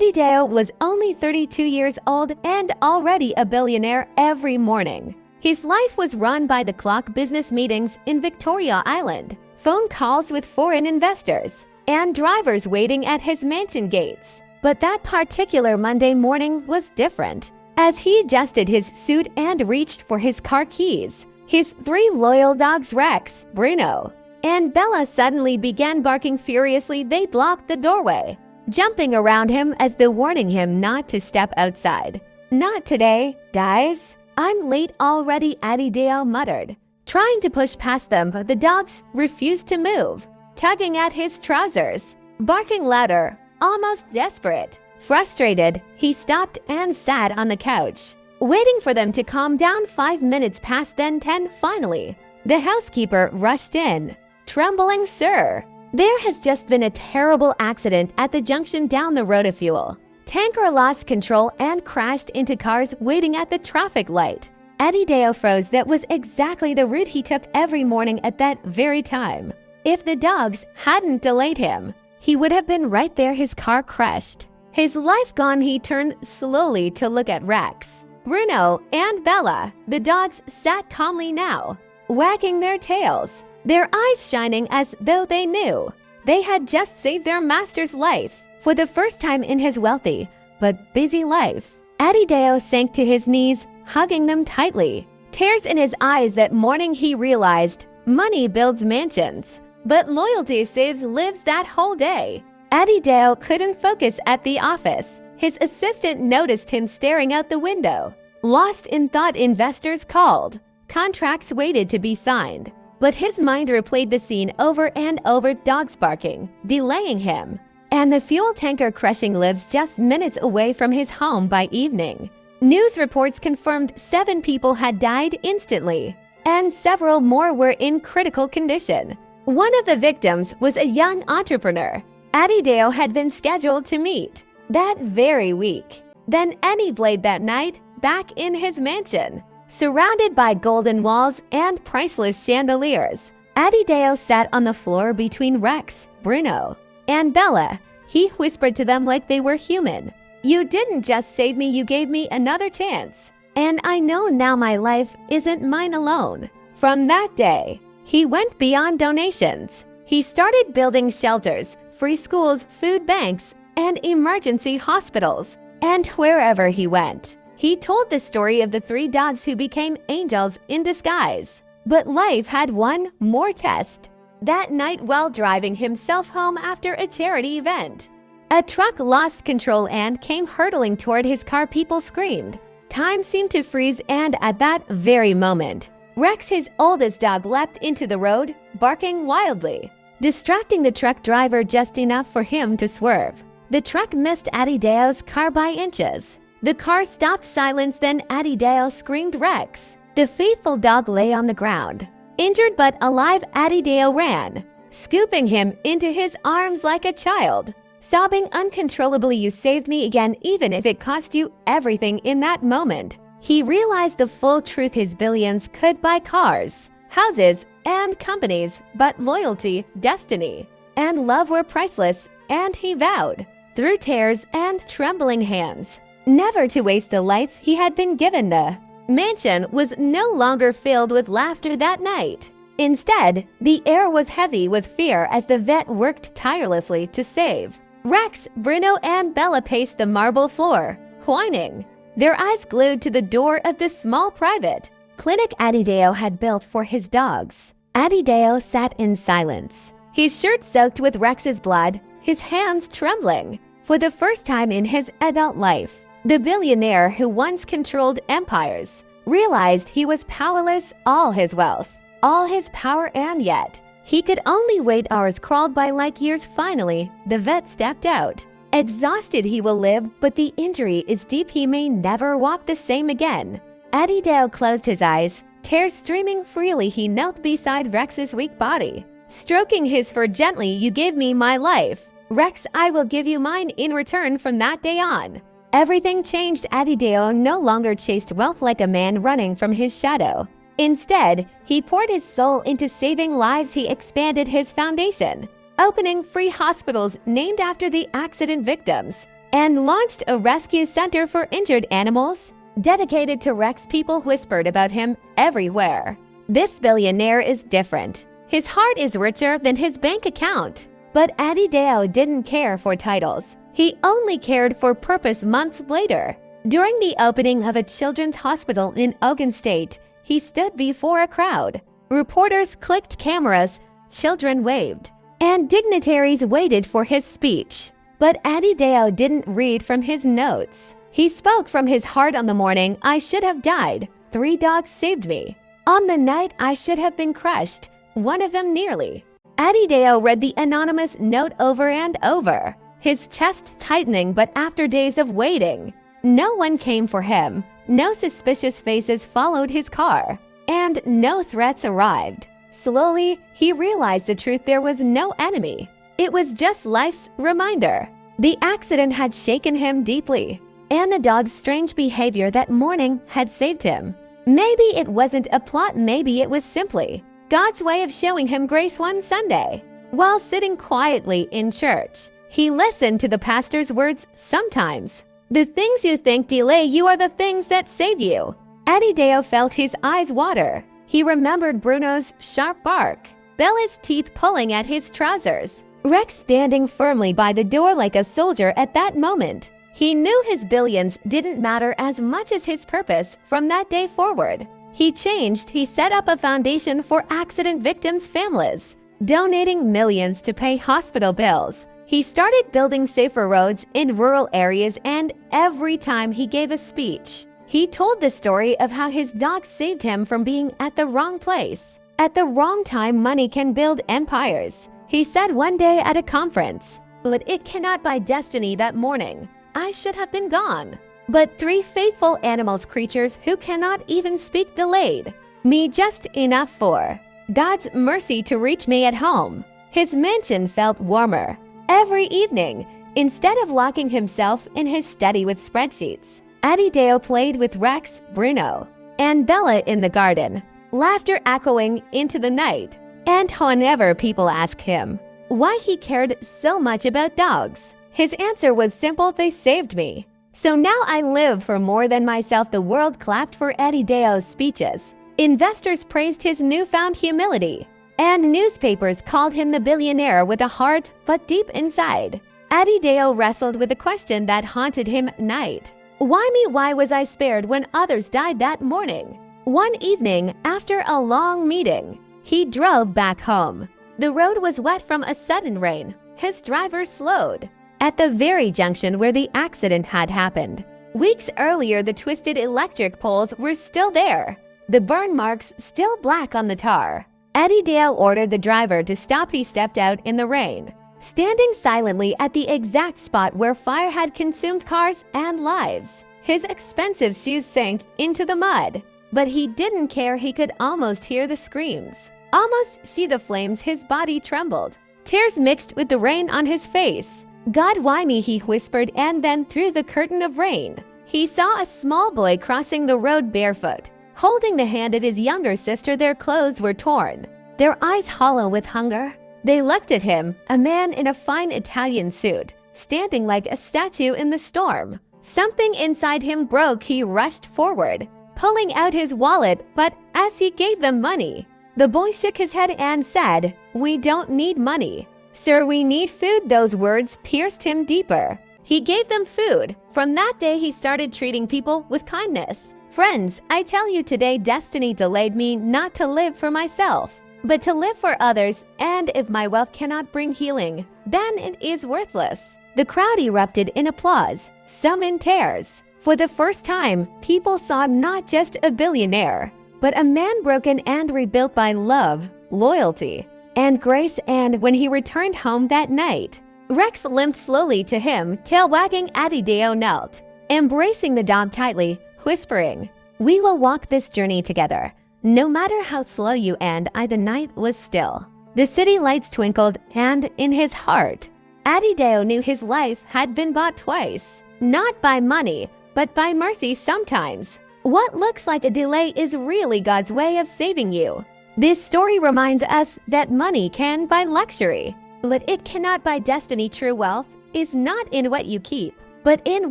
Adedayo was only 32 years old and already a billionaire every morning. His life was run by the clock business meetings in Victoria Island, phone calls with foreign investors, and drivers waiting at his mansion gates. But that particular Monday morning was different. As he adjusted his suit and reached for his car keys, his 3 loyal dogs Rex, Bruno, and Bella suddenly began barking furiously. They blocked the doorway, jumping around him as though warning him not to step outside. "Not today, guys. I'm late already," Adedayo muttered, trying to push past them, but the dogs refused to move, tugging at his trousers, barking louder, almost desperate. Frustrated, he stopped and sat on the couch, waiting for them to calm down. 5 minutes passed, then 10 finally. The housekeeper rushed in, trembling. "Sir, there has just been a terrible accident at the junction down the road. A fuel tanker lost control and crashed into cars waiting at the traffic light." Adedayo froze. That was exactly the route he took every morning at that very time. If the dogs hadn't delayed him, he would have been right there, his car crushed. His life gone. He turned slowly to look at Rex, Bruno, and Bella. The dogs sat calmly now, wagging their tails, their eyes shining as though they knew they had just saved their master's life for the first time in his wealthy but busy life. Adedayo sank to his knees, hugging them tightly. Tears in his eyes. That morning he realized money builds mansions, but loyalty saves lives. That whole day, Adedayo couldn't focus at the office. His assistant noticed him staring out the window, lost in thought. Investors called, contracts waited to be signed, but his mind replayed the scene over and over. Dogs barking, delaying him, and the fuel tanker crushing. Lives just minutes away from his home by evening. News reports confirmed 7 people had died instantly, and several more were in critical condition. One of the victims was a young entrepreneur Adedayo had been scheduled to meet that very week. Then Annie played that night back in his mansion, surrounded by golden walls and priceless chandeliers. Adedayo sat on the floor between Rex, Bruno, and Bella. He whispered to them like they were human. "You didn't just save me, you gave me another chance. And I know now my life isn't mine alone." From that day, he went beyond donations. He started building shelters, free schools, food banks, and emergency hospitals. And wherever he went, he told the story of the 3 dogs who became angels in disguise. But life had one more test. That night, while driving himself home after a charity event, a truck lost control and came hurtling toward his car. People screamed. Time seemed to freeze, and at that very moment, Rex, his oldest dog, leapt into the road, barking wildly, distracting the truck driver just enough for him to swerve. The truck missed Adedayo's car by inches. The car stopped. Silence. Then Adedayo screamed Rex. The faithful dog lay on the ground, injured but alive. Adedayo ran, scooping him into his arms like a child, sobbing uncontrollably. "You saved me again, even if it cost you everything." In that moment, he realized the full truth. His billions could buy cars, houses, and companies, but loyalty, destiny, and love were priceless. And he vowed, through tears and trembling hands, never to waste a life he had been given. The mansion was no longer filled with laughter that night. Instead, the air was heavy with fear as the vet worked tirelessly to save. Rex, Bruno, and Bella paced the marble floor, whining, their eyes glued to the door of the small private clinic Adedayo had built for his dogs. Adedayo sat in silence, his shirt soaked with Rex's blood, his hands trembling. For the first time in his adult life, the billionaire who once controlled empires realized he was powerless. All his wealth, all his power, and yet he could only wait. Hours crawled by like years. Finally, the vet stepped out. Exhausted, "He will live, but the injury is deep. He may never walk the same again." Adedayo closed his eyes, tears streaming freely. He knelt beside Rex's weak body, stroking his fur gently. "You gave me my life, Rex. I will give you mine in return." From that day on, everything changed. Adedayo no longer chased wealth like a man running from his shadow. Instead, he poured his soul into saving lives. He expanded his foundation, opening free hospitals named after the accident victims, and launched a rescue center for injured animals dedicated to Rex. People whispered about him everywhere. This billionaire is different. His heart is richer than his bank account. But Adedayo didn't care for titles. He only cared for purpose. Months later, during the opening of a children's hospital in Ogun State, he stood before a crowd. Reporters clicked cameras, children waved, and dignitaries waited for his speech. But Adedayo didn't read from his notes. He spoke from his heart. On the morning I should have died, 3 dogs saved me. On the night I should have been crushed, one of them nearly. Adedayo read the anonymous note over and over, his chest tightening. But after days of waiting, no one came for him. No suspicious faces followed his car, and no threats arrived. Slowly, he realized the truth: there was no enemy. It was just life's reminder. The accident had shaken him deeply, and the dog's strange behavior that morning had saved him. Maybe it wasn't a plot, maybe it was simply God's way of showing him grace. One Sunday, while sitting quietly in church, he listened to the pastor's words, "Sometimes the things you think delay you are the things that save you." Adedayo felt his eyes water. He remembered Bruno's sharp bark, Bella's teeth pulling at his trousers, Rex standing firmly by the door like a soldier at that moment. He knew his billions didn't matter as much as his purpose. From that day forward, he changed. He set up a foundation for accident victims' families, donating millions to pay hospital bills. He started building safer roads in rural areas, and every time he gave a speech, he told the story of how his dog saved him from being at the wrong place. At the wrong time, money can build empires. He said one day at a conference, "But it cannot by destiny." That morning, I should have been gone. But 3 faithful animals, creatures who cannot even speak, delayed me just enough for God's mercy to reach me at home. His mansion felt warmer every evening. Instead of locking himself in his study with spreadsheets, Adedayo played with Rex, Bruno, and Bella in the garden, laughter echoing into the night. And whenever people asked him why he cared so much about dogs, his answer was simple: "They saved me. So now I live for more than myself." The world clapped for Adedayo's speeches. Investors praised his newfound humility, and newspapers called him the billionaire with a heart. But deep inside, Adedayo wrestled with a question that haunted him at night. Why me? Why was I spared when others died that morning? One evening, after a long meeting, he drove back home. The road was wet from a sudden rain. His driver slowed at the very junction where the accident had happened. Weeks earlier, the twisted electric poles were still there, the burn marks still black on the tar. Adedayo ordered the driver to stop. He stepped out in the rain, standing silently at the exact spot where fire had consumed cars and lives. His expensive shoes sank into the mud, but he didn't care. He could almost hear the screams, almost see the flames. His body trembled, tears mixed with the rain on his face. "God, why me?" he whispered, and then through the curtain of rain, he saw a small boy crossing the road barefoot, holding the hand of his younger sister. Their clothes were torn, their eyes hollow with hunger. They looked at him, a man in a fine Italian suit, standing like a statue in the storm. Something inside him broke. He rushed forward, pulling out his wallet, but as he gave them money, the boy shook his head and said, "We don't need money, sir, we need food." Those words pierced him deeper. He gave them food. From that day, he started treating people with kindness. Friends, I tell you today, destiny delayed me not to live for myself, but to live for others. And if my wealth cannot bring healing, then it is worthless. The crowd erupted in applause, some in tears. For the first time, people saw not just a billionaire, but a man broken and rebuilt by love, loyalty, and grace. And when he returned home that night, Rex limped slowly to him, tail wagging. Adedayo knelt, embracing the dog tightly, whispering, "We will walk this journey together, no matter how slow you." And the night was still. The city lights twinkled, and in his heart, Adedayo knew his life had been bought twice, not by money, but by mercy. Sometimes what looks like a delay is really God's way of saving you. This story reminds us that money can buy luxury, but it cannot buy destiny. True wealth is not in what you keep, but in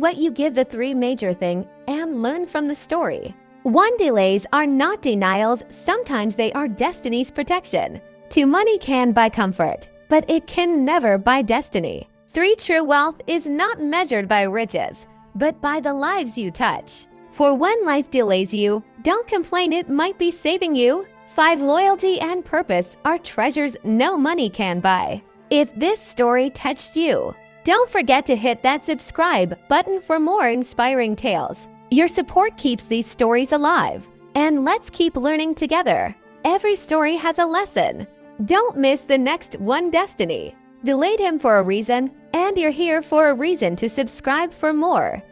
what you give the three major thing and learn from the story. 1. Delays are not denials, sometimes they are destiny's protection. 2. Money can buy comfort, but it can never buy destiny. 3. True wealth is not measured by riches, but by the lives you touch. For when life delays you, don't complain, it might be saving you. 5. Loyalty and purpose are treasures no money can buy. If this story touched you, don't forget to hit that subscribe button for more inspiring tales. Your support keeps these stories alive, and let's keep learning together. Every story has a lesson. Don't miss the next one. Destiny delayed him for a reason, and you're here for a reason to subscribe for more.